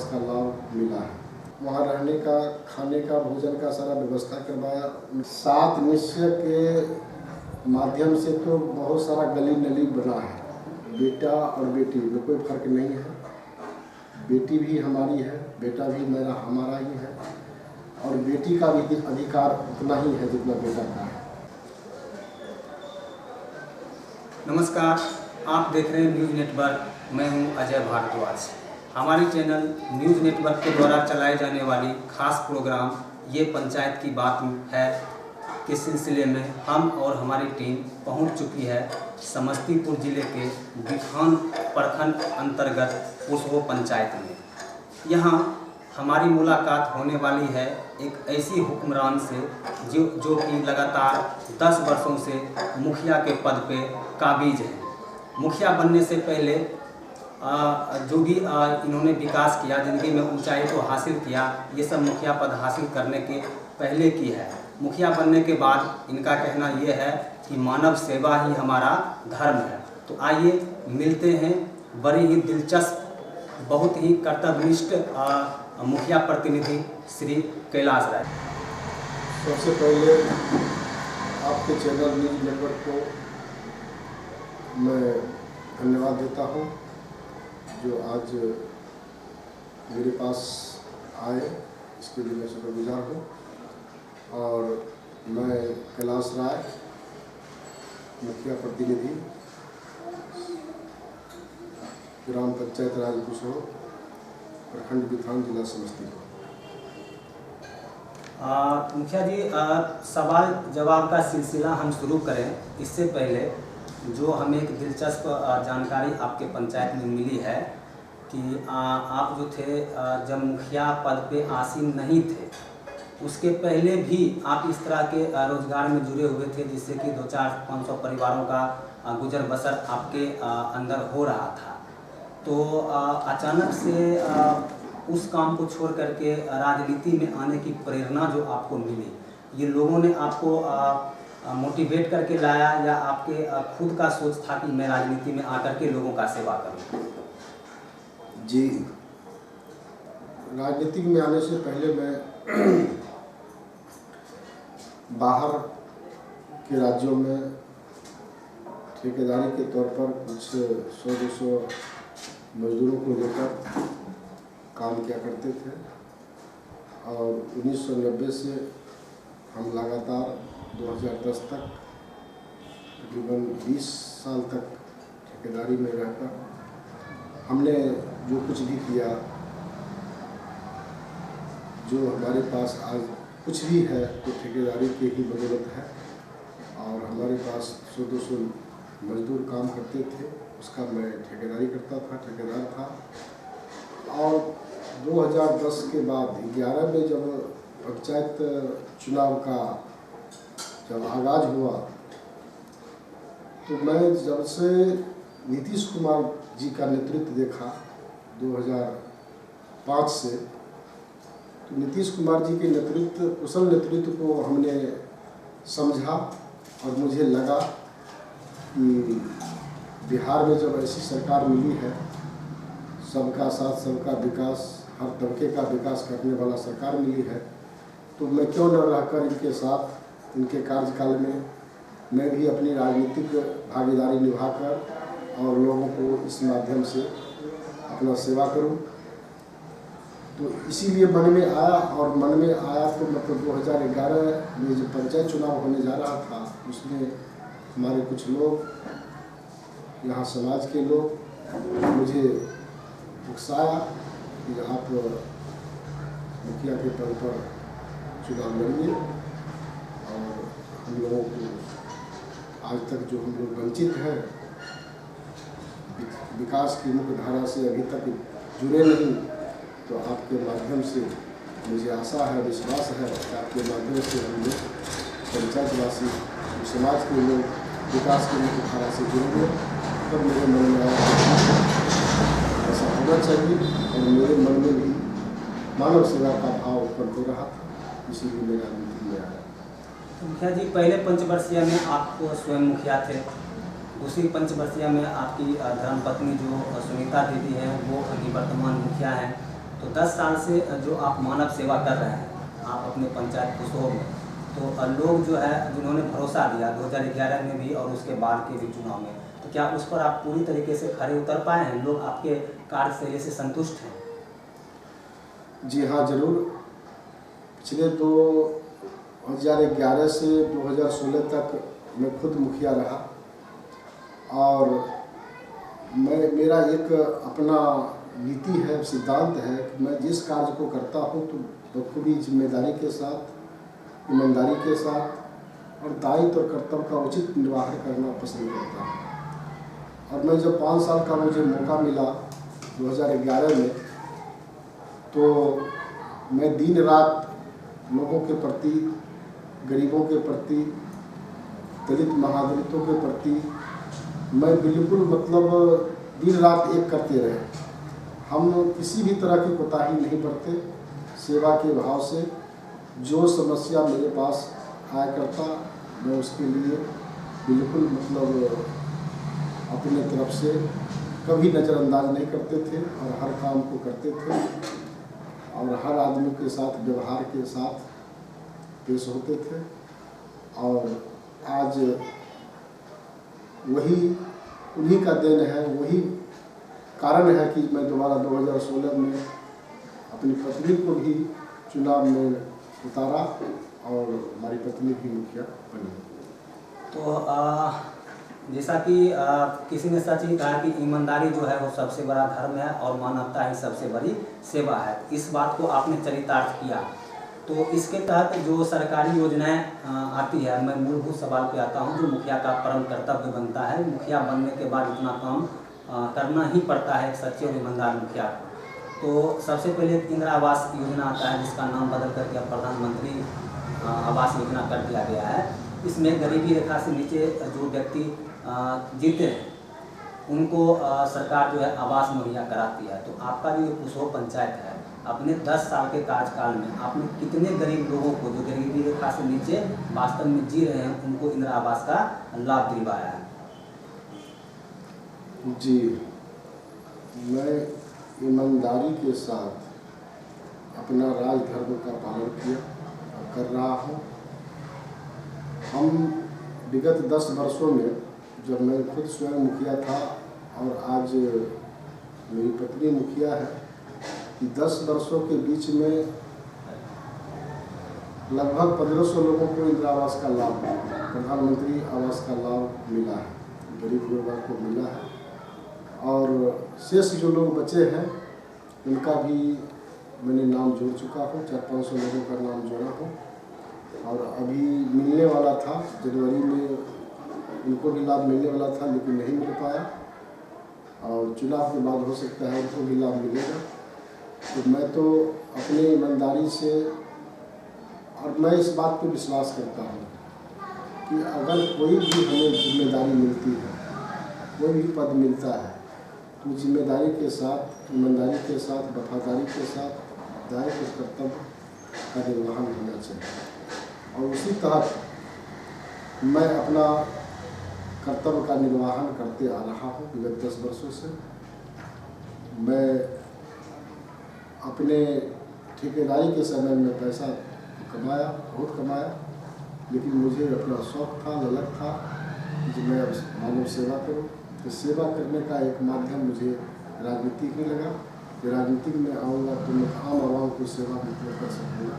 इसका लाभ मिला है। वहाँ रहने का, खाने का, भोजन का सारा व्यवस्था करवाया। 7 निश्चय के माध्यम से तो बहुत सारा गली नली बना है। बेटा और बेटी में कोई फर्क नहीं है। बेटी भी हमारी है, बेटा भी मेरा हमारा ही है, और बेटी का भी अधिकार उतना ही है जितना बेटा का है। नमस्कार, आप देख रहे हैं न्यूज़ नेटवर्क। मैं हूं अजय भारद्वाज। हमारे चैनल न्यूज़ नेटवर्क के द्वारा चलाए जाने वाली खास प्रोग्राम ये पंचायत की बात है के सिलसिले में हम और हमारी टीम पहुंच चुकी है समस्तीपुर जिले के बिथान प्रखंड अंतर्गत पुसहो पंचायत में। यहाँ हमारी मुलाकात होने वाली है एक ऐसी हुक्मरान से जो कि लगातार 10 वर्षों से मुखिया के पद पे काबिज है। मुखिया बनने से पहले जो भी इन्होंने विकास किया, ज़िंदगी में ऊंचाई को हासिल किया, ये सब मुखिया पद हासिल करने के पहले की है। मुखिया बनने के बाद इनका कहना ये है कि मानव सेवा ही हमारा धर्म है। तो आइए मिलते हैं बड़ी ही दिलचस्प, बहुत ही कर्तव्यनिष्ठ मुखिया प्रतिनिधि श्री कैलाश राय। सबसे पहले आपके चैनल न्यूज़ नेटवर्क को मैं धन्यवाद देता हूं, जो आज मेरे पास आए, इसके लिए मैं शुक्रगुजार हूं। और मैं कैलाश राय, मुखिया प्रतिनिधि, ग्राम पंचायत राज पुसहो, प्रखंड बिथान, जिला समस्तीपुर। मुखिया जी, सवाल जवाब का सिलसिला हम शुरू करें इससे पहले जो हमें एक दिलचस्प जानकारी आपके पंचायत में मिली है कि आप जो थे जब मुखिया पद पे आसीन नहीं थे, उसके पहले भी आप इस तरह के रोजगार में जुड़े हुए थे जिससे कि 200-500 परिवारों का गुजर बसर आपके अंदर हो रहा था। तो अचानक से उस काम को छोड़ करके राजनीति में आने की प्रेरणा जो आपको मिली, ये लोगों ने आपको मोटिवेट करके लाया या आपके खुद का सोच था कि मैं राजनीति में आकर के लोगों का सेवा करूं? जी, राजनीति में आने से पहले मैं बाहर के राज्यों में ठेकेदारी के तौर पर कुछ 100-200 मजदूरों को लेकर काम किया करते थे। और 1990 से हम लगातार 2010 तक तकरीबन 20 साल तक ठेकेदारी में रहकर हमने जो कुछ भी किया, जो हमारे पास आज कुछ भी है तो ठेकेदारी की ही बदौलत है। और हमारे पास 100-200 मजदूर काम करते थे, उसका मैं ठेकेदारी करता था, ठेकेदार था। और 2010 के बाद 11 में जब पंचायत चुनाव का जब आगाज हुआ, तो मैं जब से नीतीश कुमार जी का नेतृत्व देखा 2005 से, तो नीतीश कुमार जी के नेतृत्व, कुशल नेतृत्व को हमने समझा और मुझे लगा कि बिहार में जब ऐसी सरकार मिली है, सबका साथ सबका विकास, हर तबके का विकास करने वाला सरकार मिली है, तो मैं क्यों न रहकर इनके साथ, इनके कार्यकाल में मैं भी अपनी राजनीतिक भागीदारी निभाकर और लोगों को इस माध्यम से अपना सेवा करूं। तो इसीलिए मन में आया, और मन में आया तो मतलब 2011 में जो पंचायत चुनाव होने जा रहा था, उसमें हमारे कुछ लोग, यहाँ समाज के लोग मुझे उकसाया कि आप मुखिया के पद पर चुनाव लड़िए। और हम लोगों को आज तक जो हम लोग वंचित हैं, विकास की मुख्य धारा से अभी तक जुड़े नहीं, तो आपके माध्यम से मुझे आशा है, विश्वास है कि आपके माध्यम से हम लोग पंचायतवासी, समाज के लोग विकास की मुख्य धारा से जुड़ेंगे। तब मेरे मन में आया ऐसा होना चाहिए, और मेरे मन में भी मानव सेवा का भाव उत्पन्न हो रहा था, इसीलिए मैं राजनीति में आया। तो मुखिया जी, पहले पंचवर्षीय में आप स्वयं मुखिया थे, दूसरी पंचवर्षीय में आपकी धर्मपत्नी जो सुनीता दीदी हैं वो अभी वर्तमान मुखिया हैं। तो 10 साल से जो आप मानव सेवा कर रहे हैं, आप अपने पंचायत कुसों में, तो लोग जो है जिन्होंने भरोसा दिया 2011 में भी और उसके बाद के भी चुनाव में, तो क्या उस पर आप पूरी तरीके से खरे उतर पाए हैं? लोग आपके कार्यशैली से संतुष्ट हैं? जी हाँ, जरूर। पिछले 2011 से 2016 तक मैं खुद मुखिया रहा और मेरा एक अपना नीति है, सिद्धांत है कि मैं जिस कार्य को करता हूँ तो बखूबी जिम्मेदारी के साथ, ईमानदारी के साथ और दायित्व और कर्तव्य का उचित निर्वाह करना पसंद करता हूँ। और मैं जब 5 साल का मुझे मौका मिला 2011 में, तो मैं दिन रात लोगों के प्रति, गरीबों के प्रति, दलित महादलितों के प्रति मैं बिल्कुल मतलब दिन रात एक करते रहे। हम किसी भी तरह की कोताही नहीं बरते। सेवा के भाव से जो समस्या मेरे पास आया करता, मैं उसके लिए बिल्कुल मतलब अपने तरफ से कभी नज़रअंदाज नहीं करते थे और हर काम को करते थे और हर आदमी के साथ व्यवहार के साथ पेश होते थे। और आज वही उन्हीं का देन है, वही कारण है कि मैं दोबारा 2016 में अपनी पत्नी को भी चुनाव में उतारा और हमारी पत्नी भी मुखिया बनी। तो जैसा कि किसी ने सच ही कहा कि ईमानदारी जो है वो सबसे बड़ा धर्म है और मानवता ही सबसे बड़ी सेवा है। इस बात को आपने चरितार्थ किया। तो इसके तहत जो सरकारी योजनाएं आती है, मैं मूलभूत सवाल पे आता हूं, जो मुखिया का परम कर्तव्य बनता है, मुखिया बनने के बाद इतना काम करना ही पड़ता है एक सच्चे और ईमानदार मुखिया को। तो सबसे पहले इंदिरा आवास योजना आता है, जिसका नाम बदल करके अब प्रधानमंत्री आवास योजना कर दिया गया है। इसमें गरीबी रेखा से नीचे जो व्यक्ति जीते हैं उनको सरकार जो है आवास मुहैया कराती है। तो आपका जो कुसों पंचायत है, अपने 10 साल के कार्यकाल में आपने कितने गरीब लोगों को जो गरीबी रेखा से नीचे वास्तव में जी रहे हैं, उनको इंदिरा आवास का लाभ दिलवाया है? जी, मैं ईमानदारी के साथ अपना राजधर्म का पालन किया और कर रहा हूँ। हम विगत 10 वर्षों में, जब मैं खुद स्वयं मुखिया था और आज मेरी पत्नी मुखिया है, कि 10 वर्षों के बीच में लगभग 1500 लोगों को इंदिरा आवास का लाभ, प्रधानमंत्री आवास का लाभ मिला है, गरीब लोगों को मिला है। और शेष जो लोग बचे हैं उनका भी मैंने नाम जोड़ चुका हूँ, 400-500 लोगों का नाम जोड़ा हूँ। और अभी मिलने वाला था, जनवरी में उनको भी लाभ मिलने वाला था, लेकिन नहीं मिल पाया। और चुनाव के बाद हो सकता है उनको भी लाभ मिलेगा। तो मैं तो अपनी ईमानदारी से, और मैं इस बात पर विश्वास करता हूँ कि अगर कोई भी हमें जिम्मेदारी मिलती है, कोई भी पद मिलता है, तो जिम्मेदारी के साथ, ईमानदारी के साथ, वफादारी के साथ दायित्व कर्तव्य का निर्वहन होना चाहिए। और उसी तहत मैं अपना कर्तव्य का निर्वहन करते आ रहा हूँ विगत 10 वर्षों से। मैं अपने ठेकेदारी के समय में पैसा कमाया, बहुत कमाया, लेकिन मुझे अपना शौक़ था, ललक था कि मैं मानव सेवा करूं। तो सेवा करने का एक माध्यम मुझे राजनीति ही लगा कि राजनीति में आऊँगा तो मैं आम आवाम की सेवा मतलब कर सकूँगा।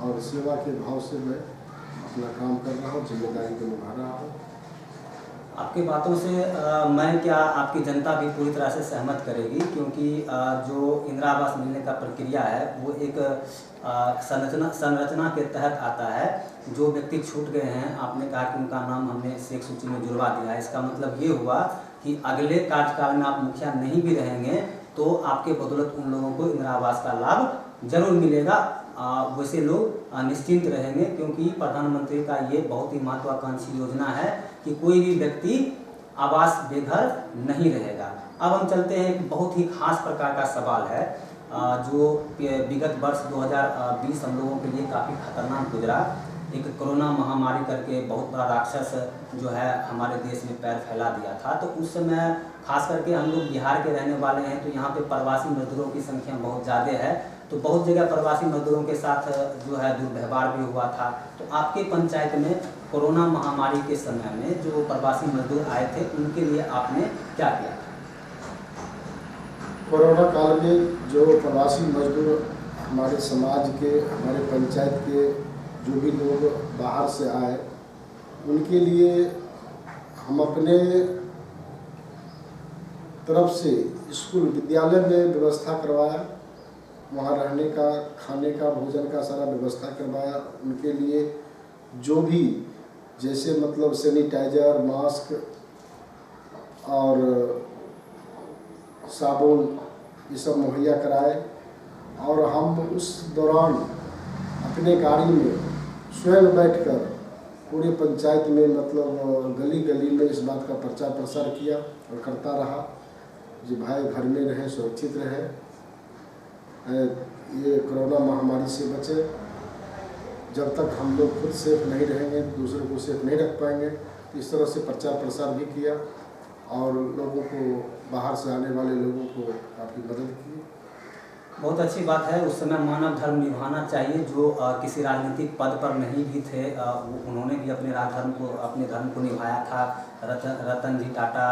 और सेवा के भाव से मैं अपना काम कर रहा हूँ, जिम्मेदारी को निभा रहा हूँ। आपकी बातों से मैं क्या, आपकी जनता भी पूरी तरह से सहमत करेगी, क्योंकि जो इंदिरा आवास मिलने का प्रक्रिया है वो एक संरचना के तहत आता है। जो व्यक्ति छूट गए हैं, आपने कहा कि उनका नाम हमने शेख सूची में जुड़वा दिया है। इसका मतलब ये हुआ कि अगले कार्यकाल में आप मुखिया नहीं भी रहेंगे तो आपके बदौलत उन लोगों को इंदिरा आवास का लाभ जरूर मिलेगा। वैसे लोग निश्चिंत रहेंगे, क्योंकि प्रधानमंत्री का ये बहुत ही महत्वाकांक्षी योजना है कि कोई भी व्यक्ति आवास बेघर नहीं रहेगा। अब हम चलते हैं, एक बहुत ही खास प्रकार का सवाल है जो विगत वर्ष 2020 हम लोगों के लिए काफ़ी खतरनाक गुजरा। एक कोरोना महामारी करके बहुत बड़ा राक्षस जो है हमारे देश में पैर फैला दिया था। तो उस समय खास करके हम लोग बिहार के रहने वाले हैं, तो यहाँ पे प्रवासी मजदूरों की संख्या बहुत ज़्यादा है। तो बहुत जगह प्रवासी मजदूरों के साथ जो है दुर्व्यवहार भी हुआ था। तो आपके पंचायत में कोरोना महामारी के समय में जो प्रवासी मजदूर आए थे उनके लिए आपने क्या किया था? कोरोना काल में जो प्रवासी मजदूर हमारे समाज के, हमारे पंचायत के जो भी लोग बाहर से आए, उनके लिए हम अपने तरफ से स्कूल विद्यालय में व्यवस्था करवाया, वहाँ रहने का, खाने का, भोजन का सारा व्यवस्था करवाया। उनके लिए जो भी जैसे मतलब सैनिटाइजर, मास्क और साबुन ये सब मुहैया कराए। और हम उस दौरान अपने गाड़ी में स्वयं बैठकर पूरे पंचायत में मतलब गली गली में इस बात का प्रचार प्रसार किया और करता रहा कि भाई घर में रहें, सुरक्षित रहें, ये कोरोना महामारी से बचे। जब तक हम लोग खुद सेफ नहीं रहेंगे दूसरों को सेफ नहीं रख पाएंगे। इस तरह से प्रचार प्रसार भी किया और लोगों को, बाहर से आने वाले लोगों को काफ़ी मदद की। बहुत अच्छी बात है। उस समय मानव धर्म निभाना चाहिए। जो किसी राजनीतिक पद पर नहीं भी थे, उन्होंने भी अपने धर्म को निभाया था। रतन जी टाटा,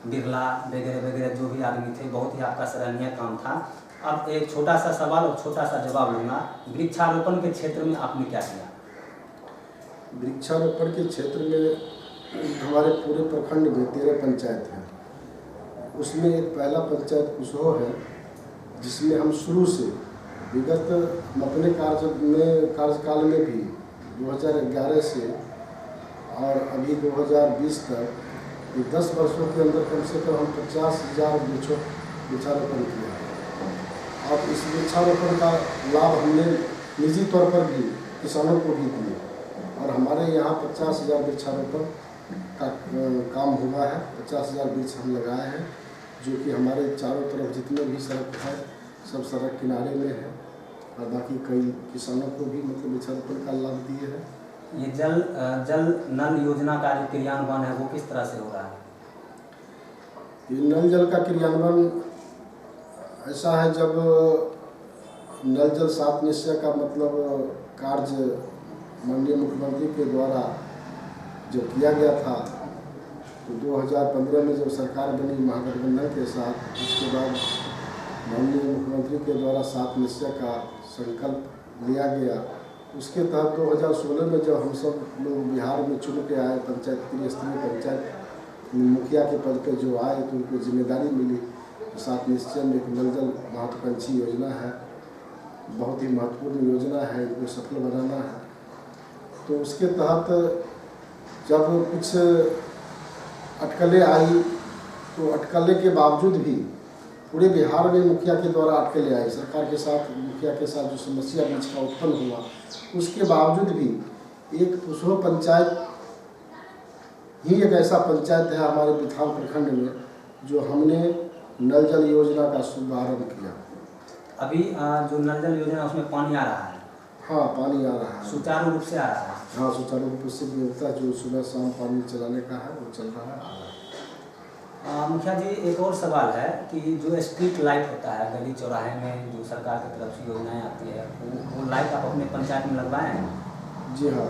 बिरला वगैरह वगैरह जो भी आदमी थे, बहुत ही आपका सराहनीय काम था। अब एक छोटा सा सवाल और छोटा सा जवाब लूँगा। वृक्षारोपण के क्षेत्र में आपने क्या किया? वृक्षारोपण के क्षेत्र में हमारे पूरे प्रखंड में 13 पंचायत हैं। उसमें एक पहला पंचायत कुशोह है, जिसमें हम शुरू से विगत अपने कार्यकाल में भी 2011 से और अभी 2020 तक 10 वर्षों के अंदर कम से कम हम 50,000 वृक्षारोपण किया। और इस वृक्षारोपण का लाभ हमने निजी तौर पर भी किसानों को भी दिए और हमारे यहाँ 50,000 वृक्षारोपण का काम हुआ है। 50,000 वृक्ष हम लगाए हैं, जो कि हमारे चारों तरफ जितने भी सड़क है सब सड़क किनारे में है। और बाकी कई किसानों को भी मतलब वृक्षारोपण का लाभ दिए हैं। ये जल नल योजना का जो क्रियान्वयन है वो किस तरह से हो रहा है? ये नल जल का क्रियान्वयन ऐसा है, जब नल जल 7 निश्चय का मतलब कार्य माननीय मुख्यमंत्री के द्वारा जब किया गया था, तो 2015 में जब सरकार बनी महागठबंधन के साथ, उसके बाद माननीय मुख्यमंत्री के द्वारा 7 निश्चय का संकल्प लिया गया। उसके तहत 2016 में जब हम सब लोग बिहार में चुन के आए, पंचायत स्तरीय पंचायत मुखिया के पद पर जो आए, तो उनको जिम्मेदारी मिली। 7 निश्चय में एक नल जल महत्वाकांक्षी योजना है, बहुत ही महत्वपूर्ण योजना है, इनको सफल बनाना है। तो उसके तहत जब कुछ अटकलें आई, तो अटकलें के बावजूद भी पूरे बिहार में मुखिया के द्वारा अटकलें आई, सरकार के साथ मुखिया के साथ जो समस्या बीच का उत्पन्न हुआ, उसके बावजूद भी एक कुशोह पंचायत ही एक ऐसा पंचायत है हमारे बिथान प्रखंड में जो हमने नल जल योजना का शुभारंभ किया। अभी जो नल जल योजना उसमें पानी आ रहा है? हाँ, पानी आ रहा है, सुचारू रूप से आ रहा है। हाँ, सुचारू रूप से भी होता है। जो सुबह शाम पानी चलाने का है वो चल रहा है, आ रहा है। मुखिया जी, एक और सवाल है कि जो स्ट्रीट लाइट होता है गली चौराहे में, जो सरकार की तरफ से योजनाएं आती है, वो लाइट आप अपने पंचायत में लगवाए हैं? जी हाँ,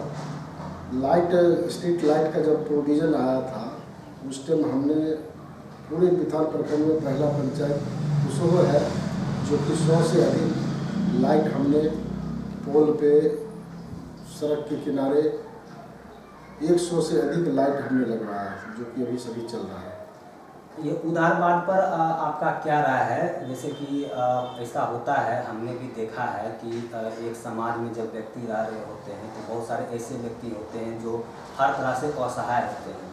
स्ट्रीट लाइट का जब प्रोविज़न आया था, उस टाइम हमने पूरे बिथान प्रखंड में पहला पंचायत कुशोह है, जो कि 100 से अधिक लाइट हमने पोल पे, सड़क के किनारे 100 से अधिक लाइट हमने लगवाया है, जो कि अभी सभी चल रहा है। ये उदारवाद पर आपका क्या राय है? जैसे कि ऐसा होता है, हमने भी देखा है कि एक समाज में जब व्यक्ति रह रहे होते हैं तो बहुत सारे ऐसे व्यक्ति होते हैं जो हर तरह से असहाय होते हैं।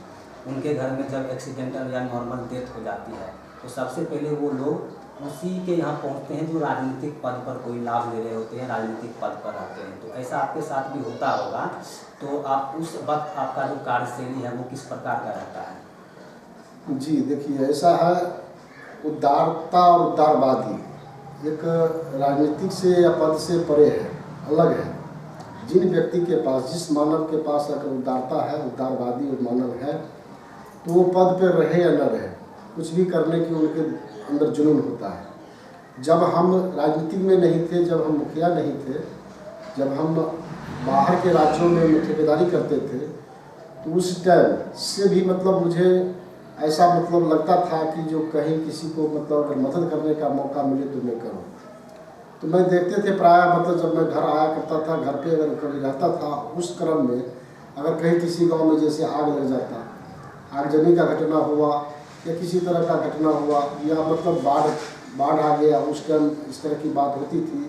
उनके घर में जब एक्सीडेंटल या नॉर्मल डेथ हो जाती है तो सबसे पहले वो लोग उसी के यहाँ पहुँचते हैं जो राजनीतिक पद पर कोई लाभ ले रहे होते हैं, राजनीतिक पद पर रहते हैं। तो ऐसा आपके साथ भी होता होगा, तो आप उस वक्त आपका जो कार्यशैली है वो किस प्रकार का रहता है? जी देखिए, ऐसा है, उदारता और उदारवादी एक राजनीतिक से या पद से परे है, अलग है। जिन व्यक्ति के पास, जिस मानव के पास अगर उदारता है, उदारवादी और मानव है, तो वो पद पर रहे या न रहे, कुछ भी करने की उनके अंदर जुनून होता है। जब हम राजनीति में नहीं थे, जब हम मुखिया नहीं थे, जब हम बाहर के राज्यों में ठेकेदारी करते थे, तो उस टाइम से भी मतलब मुझे ऐसा मतलब लगता था कि जो कहीं किसी को मतलब अगर मदद करने का मौका मिले तो मैं करूँ। तो मैं देखते थे प्रायः मतलब जब मैं घर आया करता था, घर पे अगर कभी रहता था, उस क्रम में अगर कहीं किसी गांव में जैसे आग लग जाता, आगजनी का घटना हुआ या किसी तरह का घटना हुआ, या मतलब बाढ़ आ गया, उस टाइम इस तरह की बात होती थी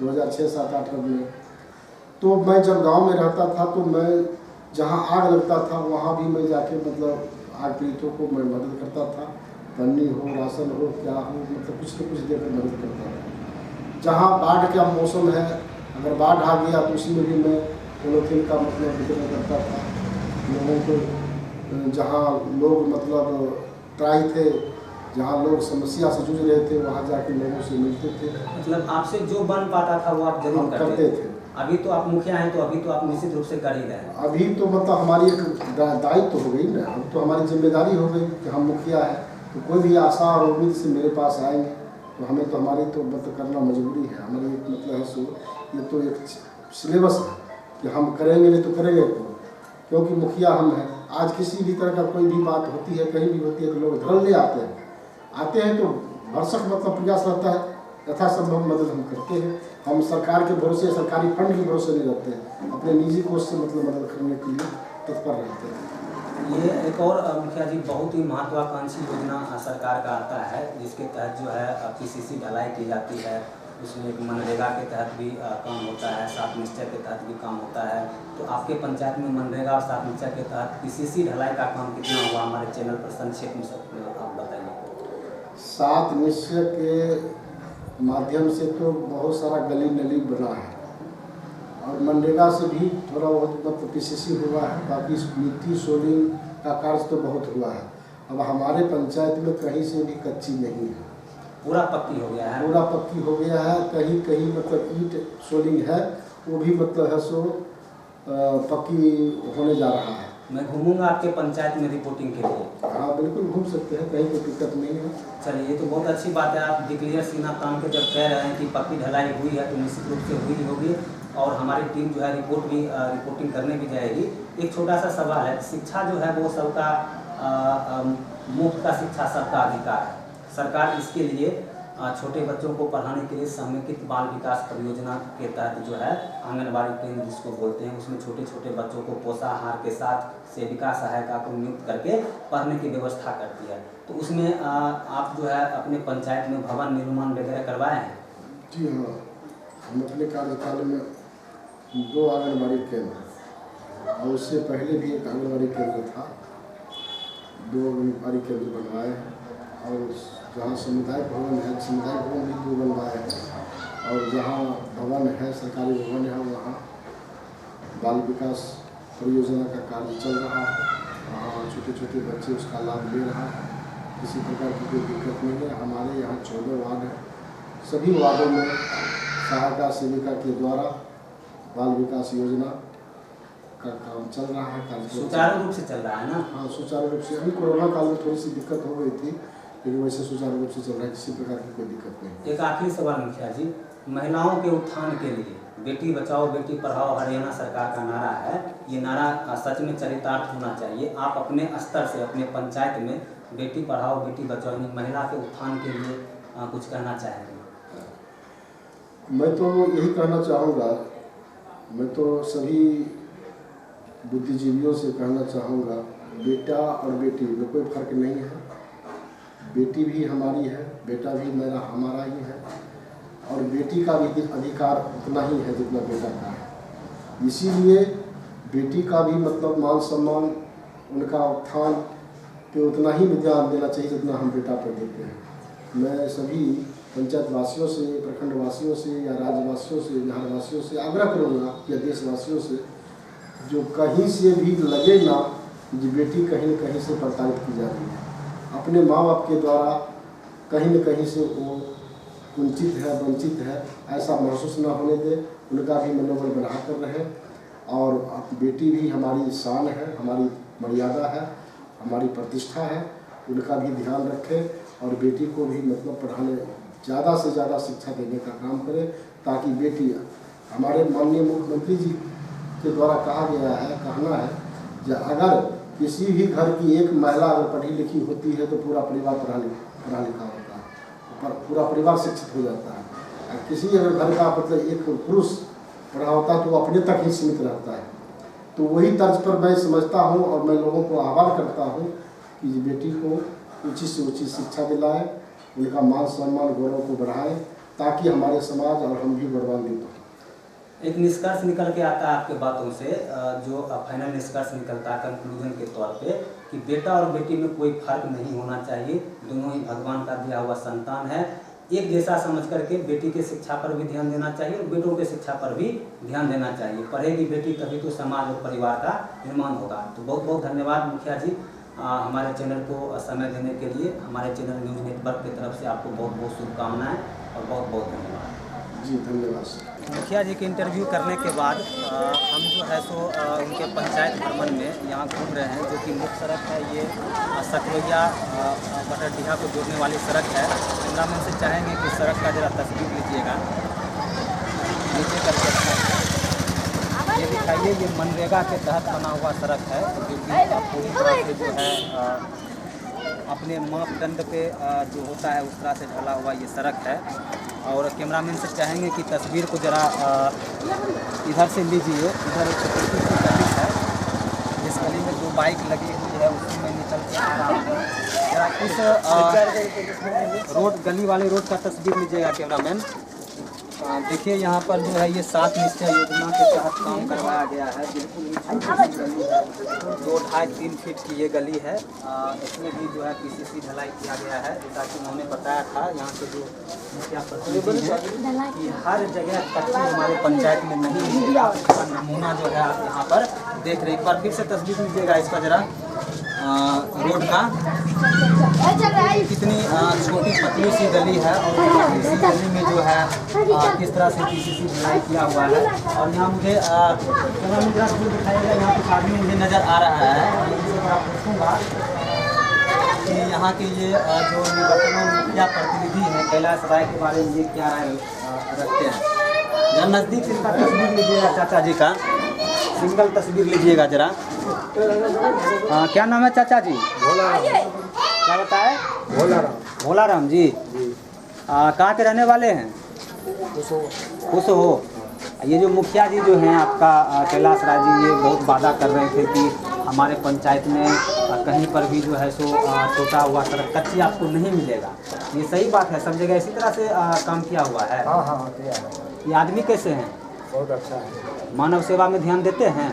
2006, 7, 8 में। तो मैं जब गांव में रहता था तो मैं जहां आग लगता था वहां भी मैं जाके मतलब आग पीड़ितों को मैं मदद करता था, पन्नी हो, राशन हो, क्या हो, मतलब कुछ न कुछ देकर मदद करता था। जहां बाढ़ का मौसम है, अगर बाढ़ आ गया तो उसमें भी मैं पोलोथीन का मतलब वितरण करता था लोगों को। जहाँ लोग मतलब त्राही थे, जहाँ लोग समस्या से जूझ रहे थे, वहाँ जाके लोगों से मिलते थे। मतलब आपसे जो बन पाता था वो आप जरूर करते थे। अभी तो आप मुखिया हैं, तो अभी तो आप निश्चित रूप से कर ही रहे हैं। अभी तो मतलब हमारी एक दायित्व हो गई ना, अब तो हमारी जिम्मेदारी हो गई कि हम मुखिया है, तो कोई भी आशा और उम्मीद से मेरे पास आएंगे तो हमें तो हमारी तो मतलब करना मजबूरी है। हमारी एक मतलब है सो ये तो एक सिलेबस है कि हम करेंगे, नहीं तो करेंगे तो, क्योंकि मुखिया हम हैं। आज किसी भी तरह का कोई भी बात होती है, कहीं भी होती है, तो लोग धड़ल्ले आते हैं तो भरसक मतलब प्रयास रहता है, यथासंभव मदद हम करते हैं। हम सरकार के भरोसे, सरकारी फंड के भरोसे नहीं रहते हैं, अपने निजी कोष से मतलब मदद करने के लिए तत्पर रहते हैं। ये एक और मुखिया जी बहुत ही महत्वाकांक्षी योजना सरकार का आता है, जिसके तहत जो है PCC ढलाई की जाती है। उसमें एक मनरेगा के तहत भी काम होता है, सात निश्चय के तहत भी काम होता है। तो आपके पंचायत में मनरेगा और सात निश्चय के तहत PCC ढलाई का काम कितना हुआ, हमारे चैनल पर संक्षेप में आप बताइए। सात निश्चय के माध्यम से तो बहुत सारा गली नली बना है, और मनरेगा से भी थोड़ा बहुत मतलब PCC हुआ है। बाकी मिट्टी सोलिंग का कार्य तो बहुत हुआ है। अब हमारे पंचायत में कहीं से भी कच्ची नहीं है, पूरा पक्की हो गया है। पूरा पक्की हो गया है। कहीं कहीं मतलब ईंट सोलिंग है, वो भी मतलब है सो पक्की होने जा रहा है। मैं घूमूंगा आपके पंचायत में रिपोर्टिंग के लिए। हाँ बिल्कुल घूम सकते हैं, कहीं कोई दिक्कत नहीं है। चलिए, ये तो बहुत अच्छी बात है। आप डिक्लेयर सीना तान के जब कह रहे हैं कि पक्की ढलाई हुई है, तो निश्चित रूप से हुई होगी, और हमारी टीम जो है रिपोर्टिंग करने भी जाएगी। एक छोटा सा सवाल है, शिक्षा जो है वो सबका मुफ्त का शिक्षा सबका अधिकार है। सरकार इसके लिए छोटे बच्चों को पढ़ाने के लिए समेकित बाल विकास परियोजना के तहत जो है आंगनबाड़ी केंद्र जिसको बोलते हैं, उसमें छोटे छोटे बच्चों को पोषाहार के साथ सेविका सहायिका को नियुक्त करके पढ़ने की व्यवस्था करती है। तो उसमें आप जो है अपने पंचायत में भवन निर्माण वगैरह करवाए हैं? जी हाँ, हम अपने कार्यकाल में 2 आंगनबाड़ी केंद्र, और उससे पहले भी एक आंगनबाड़ी केंद्र था, 2 आंगनबाड़ी केंद्र बनवाए हैं। और जहाँ सामुदायिक भवन है, सामुदायिक भवन भी 2 बनवाए हैं। और जहाँ भवन है, सरकारी भवन है, वहाँ बाल विकास परियोजना का कार्य चल रहा है। वहाँ छोटे छोटे बच्चे उसका लाभ ले रहा है, किसी प्रकार की कोई दिक्कत नहीं है। हमारे यहाँ 14 वार्ड हैं, सभी वार्डों में सहायता सेविका के द्वारा बाल विकास योजना का काम चल रहा है। सुचारू रूप से चल रहा है ना? हाँ, सुचारू रूप से। अभी कोरोना काल में थोड़ी सी दिक्कत हो गई थी, लेकिन वैसे सुचारू रूप से चल रहा है, किसी प्रकार की कोई दिक्कत नहीं। एक आखिरी सवाल मुखिया जी, महिलाओं के उत्थान के लिए बेटी बचाओ बेटी पढ़ाओ हरियाणा सरकार का नारा है, ये नारा सच में चरितार्थ होना चाहिए। आप अपने स्तर से अपने पंचायत में बेटी पढ़ाओ बेटी बचाओ महिला के उत्थान के लिए कुछ कहना चाहेंगे? मैं तो यही कहना चाहूँगा, मैं तो सभी बुद्धिजीवियों से कहना चाहूँगा, बेटा और बेटी में कोई फर्क नहीं है। बेटी भी हमारी है, बेटा भी हमारा ही है, और बेटी का भी अधिकार उतना ही है जितना बेटा का है। इसीलिए बेटी का भी मतलब मान सम्मान, उनका उत्थान पे उतना ही ध्यान देना चाहिए जितना हम बेटा पर देते हैं। मैं सभी पंचायत वासियों से, प्रखंड वासियों से, या राज्यवासियों से, बिहार वासियों से आग्रह करूँगा, या देशवासियों से, जो कहीं से भी लगे ना कि बेटी कहीं न कहीं से प्रताड़ित की जा रही है, अपने माँ बाप के द्वारा कहीं न कहीं से वो वंचित है, ऐसा महसूस ना होने दे, उनका भी मनोबल बढ़ा कर रहे। और बेटी भी हमारी शान है, हमारी मर्यादा है, हमारी प्रतिष्ठा है, उनका भी ध्यान रखें और बेटी को भी मतलब पढ़ाने ज़्यादा से ज़्यादा शिक्षा देने का काम करें, ताकि बेटी, हमारे माननीय मुख्यमंत्री जी के द्वारा कहा गया है, कहना है कि अगर किसी भी घर की एक महिला अगर पढ़ी लिखी होती है तो पूरा परिवार पढ़ा लिखा होता है, पूरा परिवार शिक्षित हो जाता है। किसी अगर घर का मतलब एक पुरुष पढ़ा होता है तो वो अपने तक ही सीमित रहता है। तो वही तर्ज पर मैं समझता हूँ और मैं लोगों को आह्वान करता हूँ कि बेटी को ऊंची से ऊंची शिक्षा दिलाएं, उनका मान सम्मान गौरव को बढ़ाएं, ताकि हमारे समाज और हम भी गौरवान्वित हों। एक निष्कर्ष निकल के आता है आपके बातों से, जो फाइनल निष्कर्ष निकलता है कंक्लूजन के तौर पे, कि बेटा और बेटी में कोई फर्क नहीं होना चाहिए, दोनों ही भगवान का दिया हुआ संतान है। एक जैसा समझ करके बेटी के शिक्षा पर भी ध्यान देना चाहिए और बेटों के शिक्षा पर भी ध्यान देना चाहिए। पढ़ेगी बेटी तभी तो समाज और परिवार का निर्माण होगा। तो बहुत बहुत धन्यवाद मुखिया जी, हमारे चैनल को समय देने के लिए। हमारे चैनल न्यूज़ नेटवर्क की तरफ से आपको बहुत बहुत शुभकामनाएं और बहुत बहुत धन्यवाद। जी धन्यवाद। मुखिया जी के इंटरव्यू करने के बाद हम जो है सो उनके पंचायत भ्रमण में यहाँ घूम रहे हैं, जो कि मुख्य सड़क है ये सकरोइया बटरडीहा को जोड़ने वाली सड़क है। कैमरामैन से चाहेंगे कि सड़क का जरा तस्वीर लीजिएगा, नीचे करके ये दिखाइए। ये मनरेगा के तहत बना हुआ सड़क है, जो कि पूरी तरह से जो है अपने मापदंड पे जो होता है उस तरह से ढला हुआ ये सड़क है। और कैमरामैन से चाहेंगे कि तस्वीर को ज़रा इधर से लीजिए। इधर एक छोटी सी गली है, जिस गली में 2 बाइक लगी हुई है, उसी में निकल के आ रहा हूँ। जरा इस रोड गली वाले रोड का तस्वीर लीजिएगा कैमरामैन। देखिए यहाँ पर जो है ये 7 निश्चय योजना के तहत काम करवाया गया है। बिल्कुल 2-2.5-3 फीट की ये गली है। इसमें भी जो है पीसीसी ढलाई किया गया है। जैसा कि उन्होंने बताया था यहाँ से जो मुखिया प्रतिनिधि है कि हर जगह कच्ची हमारे पंचायत में नहीं मिलेगा, उसका नमूना जो है आप यहाँ पर देख रहे हैं। एक बार फिर से तस्वीर लीजिएगा इसका जरा, रोड का कितनी छोटी पतली सी गली है और इसी गली में जो है किस तरह से पीसीसी ढलाई किया हुआ है। और यहाँ मुझे दिखाइएगा, यहाँ कुछ आदमी मुझे नज़र आ रहा है। मैं पूछूँगा कि यहाँ के ये जो वर्तमान मुखिया प्रतिनिधि हैं कैलाश राय के बारे में ये क्या राय रखते हैं। जरा नज़दीक इनका तस्वीर लीजिएगा चाचा जी का, सिंगल तस्वीर लीजिएगा जरा। क्या नाम है चाचा जी? क्या बताए? भोला राम जी। कहाँ के रहने वाले हैं? खुश हो। ये जो मुखिया जी जो हैं आपका कैलाश राय जी, ये बहुत वादा कर रहे थे कि हमारे पंचायत में कहीं पर भी जो है सो टूटा हुआ सड़क कच्ची आपको नहीं मिलेगा। ये सही बात है? सब जगह इसी तरह से काम किया हुआ है? हाँ। ये आदमी कैसे हैं? बहुत अच्छा है। मानव सेवा में ध्यान देते हैं?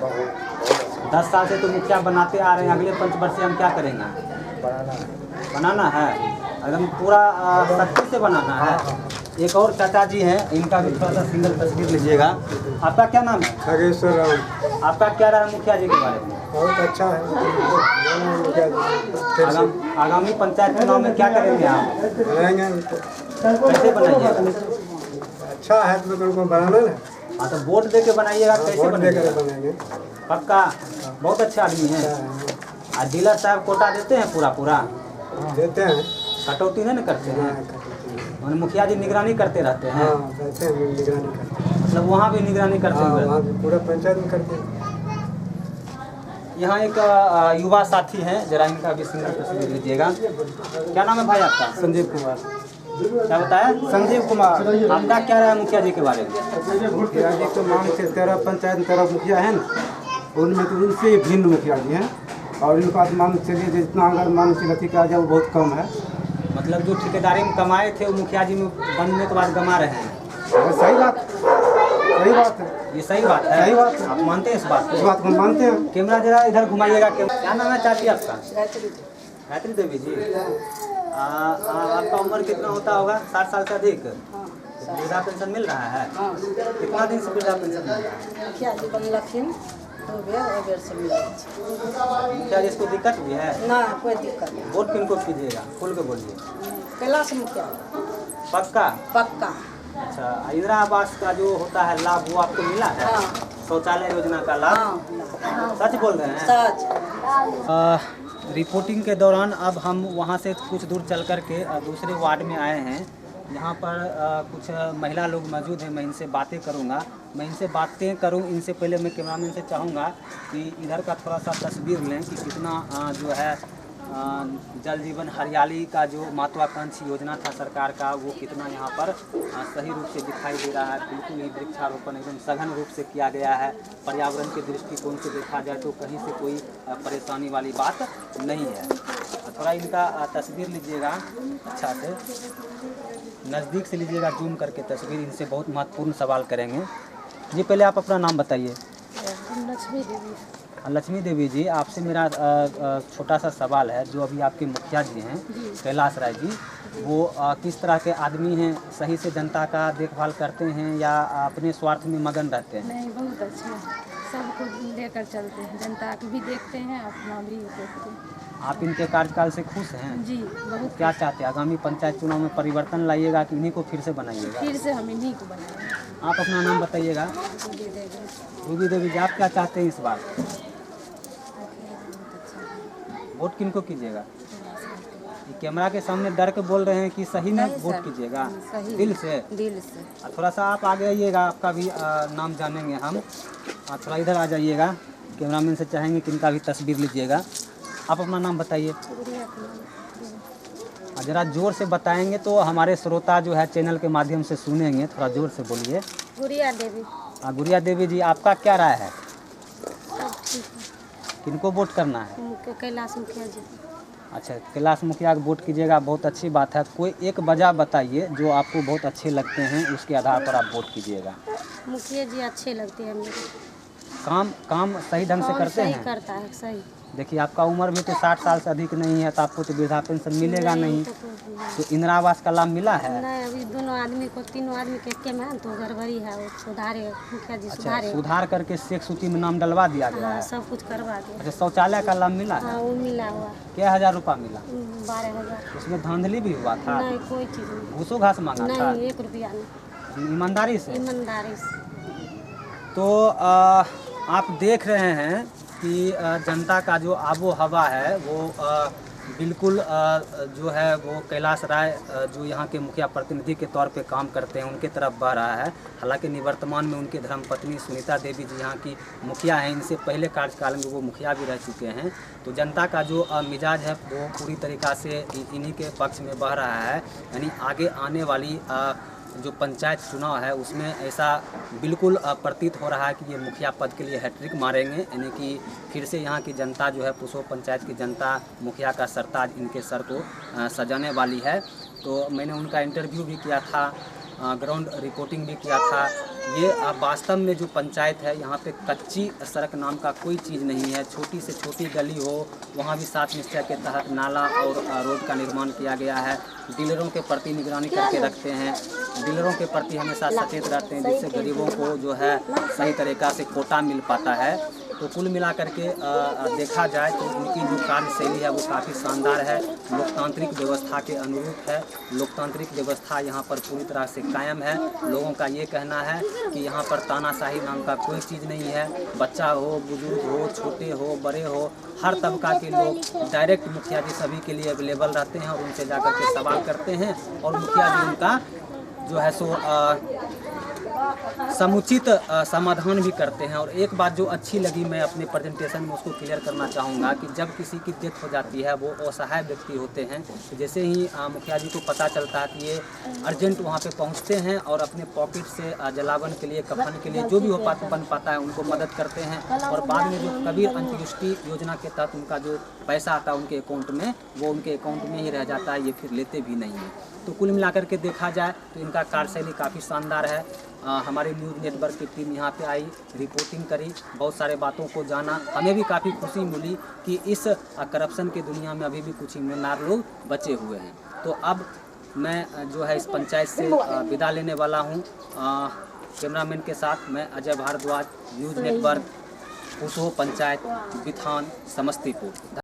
10 साल से तो मुखिया बनाते आ रहे हैं, अगले 5 वर्ष से हम क्या करेंगे? बनाना है एकदम पूरा सख्ती से बनाना है। एक और चाचा जी हैं, इनका भी थोड़ा सा सिंगल तस्वीर लीजिएगा। आपका क्या नाम है? खगेश्वर राम। आपका क्या रहा है मुखिया जी के बारे में? बहुत अच्छा है। आगामी पंचायत चुनाव में क्या करेंगे आप? बनाएंगे। कैसे बनाइएगा? अच्छा है तो उनको बनाना ना। हाँ तो वोट दे के बनाइएगा। कैसे बनाइएगा? बनाएंगे। पक्का? बहुत अच्छे आदमी हैं। और डीलर साहब कोटा देते हैं पूरा? देते हैं। कटौती नहीं करते हैं? और मुखिया जी निगरानी करते रहते हैं? करते हैं, निगरानी करते हैं। मतलब वहाँ भी निगरानी करते हुए? वहाँ भी पूरा पंचायत में करते हैं। यहाँ एक युवा साथी हैं, जरा इनका भी सिंगल तस्वीर लीजिएगा। क्या नाम है भाई आपका? संजीव कुमार। क्या बताया? संजीव कुमार। आपका क्या रहा है मुखिया जी के बारे में? मुखिया जी तो मांग से 13 पंचायत में 13 मुखिया है ना, उनमें तो उनसे भिन्न मुखिया जी हैं। और इनका मान चलिए जितना अगर मान से नती का जाए वो बहुत कम है। मतलब जो ठेकेदारी में कमाए थे वो मुखिया जी में बनने के बाद गमा रहे हैं? सही बात है। ये सही बात है? सही बात है। आप मानते हैं इस बात को? इस बात को मानते हैं। कैमरा जरा इधर घुमाइएगा। क्या नाम है चाची आपका? गायत्री देवी जी। आपका उम्र कितना होता होगा? 60 साल से अधिक? वृद्धा पेंशन मिल रहा है? कितना दिन से वृद्धा पेंशन मिल रहा है? मुखिया जी इसको दिक्कत भी है? ना कोई दिक्कत नहीं। वोट किनको कीजिएगा? खुल के बोलिए। कैलाश मुखिया। पक्का? पक्का। अच्छा, इंदिरा आवास का जो होता है लाभ वो आपको मिला है? हाँ। शौचालय योजना का लाभ। हाँ सच बोल रहे हैं? सच। रिपोर्टिंग के दौरान अब हम वहाँ से कुछ दूर चल कर के दूसरे वार्ड में आए हैं। यहाँ पर कुछ महिला लोग मौजूद हैं, मैं इनसे बातें करूँगा। इनसे पहले मैं कैमरामैन से चाहूँगा कि इधर का थोड़ा सा तस्वीर लें कि कितना जो है जल जीवन हरियाली का जो महत्वाकांक्षी योजना था सरकार का, वो कितना यहाँ पर सही रूप से दिखाई दे रहा है। बिल्कुल ही वृक्षारोपण एकदम सघन रूप से किया गया है। पर्यावरण के दृष्टिकोण से देखा जाए तो कहीं से कोई परेशानी वाली बात नहीं है। थोड़ा इनका तस्वीर लीजिएगा, अच्छा से नज़दीक से लीजिएगा, जूम करके तस्वीर। इनसे बहुत महत्वपूर्ण सवाल करेंगे। जी पहले आप अपना नाम बताइए। लक्ष्मी देवी। लक्ष्मी देवी जी, आपसे मेरा छोटा सा सवाल है। जो अभी आपके मुखिया जी हैं कैलाश राय जी, वो किस तरह के आदमी हैं? सही से जनता का देखभाल करते हैं या अपने स्वार्थ में मगन रहते हैं? नहीं, बहुत अच्छे हैं, सबको लेकर चलते हैं, जनता को भी देखते हैं, अपना भी देखते हैं। आप इनके कार्यकाल से खुश हैं? जी बहुत। क्या चाहते हैं? आगामी पंचायत चुनाव में परिवर्तन लाइएगा कि इन्हीं को फिर से बनाइएगा? फिर से हम इन्हीं को बनाएंगे। आप अपना नाम बताइएगा। रूबी देवी जी, आप क्या चाहते हैं इस बार? वोट किनको कीजिएगा? ये कैमरा के सामने डर के बोल रहे हैं कि सही में वोट कीजिएगा? दिल से? दिल से। थोड़ा सा आप आगे आइएगा, आपका भी नाम जानेंगे हम। थोड़ा इधर आ जाइएगा, कैमरामैन से चाहेंगे कि इनका भी तस्वीर लीजिएगा। आप अपना नाम बताइए। ज़रा जोर से बताएंगे तो हमारे श्रोता जो है चैनल के माध्यम से सुनेंगे। थोड़ा जोर से बोलिए। गुड़िया देवी। गुड़िया देवी जी, आपका क्या राय है? किनको वोट करना है? कैलाश मुखिया जी। अच्छा, कैलाश मुखिया को वोट कीजिएगा, बहुत अच्छी बात है। कोई एक वजह बताइए जो आपको बहुत अच्छे लगते हैं, उसके आधार पर आप वोट कीजिएगा। मुखिया जी अच्छे लगते हैं मेरे। काम सही ढंग से करते हैं? करता है सही। देखिए, आपका उम्र भी तो 60 साल से अधिक नहीं है, तो आपको तो वृद्धा पेंशन मिलेगा नहीं। तो इंदिरा आवास का लाभ मिला है? नहीं, अभी तीनों आदमी के एके में तो गड़बड़ी है, वो सुधारे मुखिया जी। अच्छा, सुधार करके शेख सूची में नाम डलवा दिया गया है? सब कुछ करवा दिया। अच्छा, शौचालय का लाभ मिला है? वो मिला हुआ। क्या 1000 रुपया मिला? 12,000। उसमें धांधली भी हुआ था? नहीं, कोई चीज़ नहीं। घूसो घास मांगा था? नहीं, 1 रुपया नहीं। ईमानदारी से? ईमानदारी से। तो आप देख रहे हैं कि जनता का जो आबो हवा है वो बिल्कुल जो है वो कैलाश राय जो यहाँ के मुखिया प्रतिनिधि के तौर पे काम करते हैं उनके तरफ बढ़ रहा है। हालांकि निवर्तमान में उनके धर्मपत्नी सुनीता देवी जी यहाँ की मुखिया हैं। इनसे पहले कार्यकाल में वो मुखिया भी रह चुके हैं। तो जनता का जो मिजाज है वो पूरी तरीक़ा से इन्हीं के पक्ष में बह रहा है। यानी आगे आने वाली जो पंचायत चुनाव है उसमें ऐसा बिल्कुल प्रतीत हो रहा है कि ये मुखिया पद के लिए हैट्रिक मारेंगे। यानी कि फिर से यहाँ की जनता जो है पुसो पंचायत की जनता मुखिया का सरताज इनके सर को सजाने वाली है। तो मैंने उनका इंटरव्यू भी किया था, ग्राउंड रिपोर्टिंग भी किया था। ये वास्तव में जो पंचायत है यहाँ पे कच्ची सड़क नाम का कोई चीज़ नहीं है। छोटी से छोटी गली हो वहाँ भी 7 निश्चय के तहत नाला और रोड का निर्माण किया गया है। डीलरों के प्रति निगरानी करके रखते हैं, डीलरों के प्रति हमेशा सचेत रहते हैं, जिससे गरीबों को जो है सही तरीक़ा से कोटा मिल पाता है। तो कुल मिला करके देखा जाए तो उनकी जो कार्यशैली है वो काफ़ी शानदार है, लोकतांत्रिक व्यवस्था के अनुरूप है। लोकतांत्रिक व्यवस्था यहाँ पर पूरी तरह से कायम है। लोगों का ये कहना है कि यहाँ पर तानाशाही नाम का कोई चीज़ नहीं है। बच्चा हो, बुजुर्ग हो, छोटे हो, बड़े हो, हर तबका के लोग डायरेक्ट मुखिया जी सभी के लिए अवेलेबल रहते हैं और उनसे जाकर के सवाल करते हैं और मुखिया जी उनका जो है सो समुचित समाधान भी करते हैं। और एक बात जो अच्छी लगी, मैं अपने प्रेजेंटेशन में उसको क्लियर करना चाहूँगा कि जब किसी की डेथ हो जाती है वो असहाय व्यक्ति होते हैं, तो जैसे ही मुखिया जी को पता चलता है कि ये अर्जेंट वहाँ पे पहुँचते हैं और अपने पॉकेट से जलावन के लिए, कफन के लिए जो भी बन पाता है उनको मदद करते हैं। और बाद में जो कबीर अंत्येष्टि योजना के तहत उनका जो पैसा आता है उनके अकाउंट में, वो उनके अकाउंट में ही रह जाता है, ये फिर लेते भी नहीं हैं। तो कुल मिलाकर के देखा जाए तो इनका कार्यशैली काफ़ी शानदार है। हमारे न्यूज़ नेटवर्क की टीम यहाँ पे आई, रिपोर्टिंग करी, बहुत सारे बातों को जाना। हमें भी काफ़ी खुशी मिली कि इस करप्शन की दुनिया में अभी भी कुछ ईमानदार लोग बचे हुए हैं। तो अब मैं जो है इस पंचायत से विदा लेने वाला हूँ। कैमरामैन के साथ मैं अजय भारद्वाज, न्यूज़ नेटवर्क, पुसो पंचायत, बिथान, समस्तीपुर।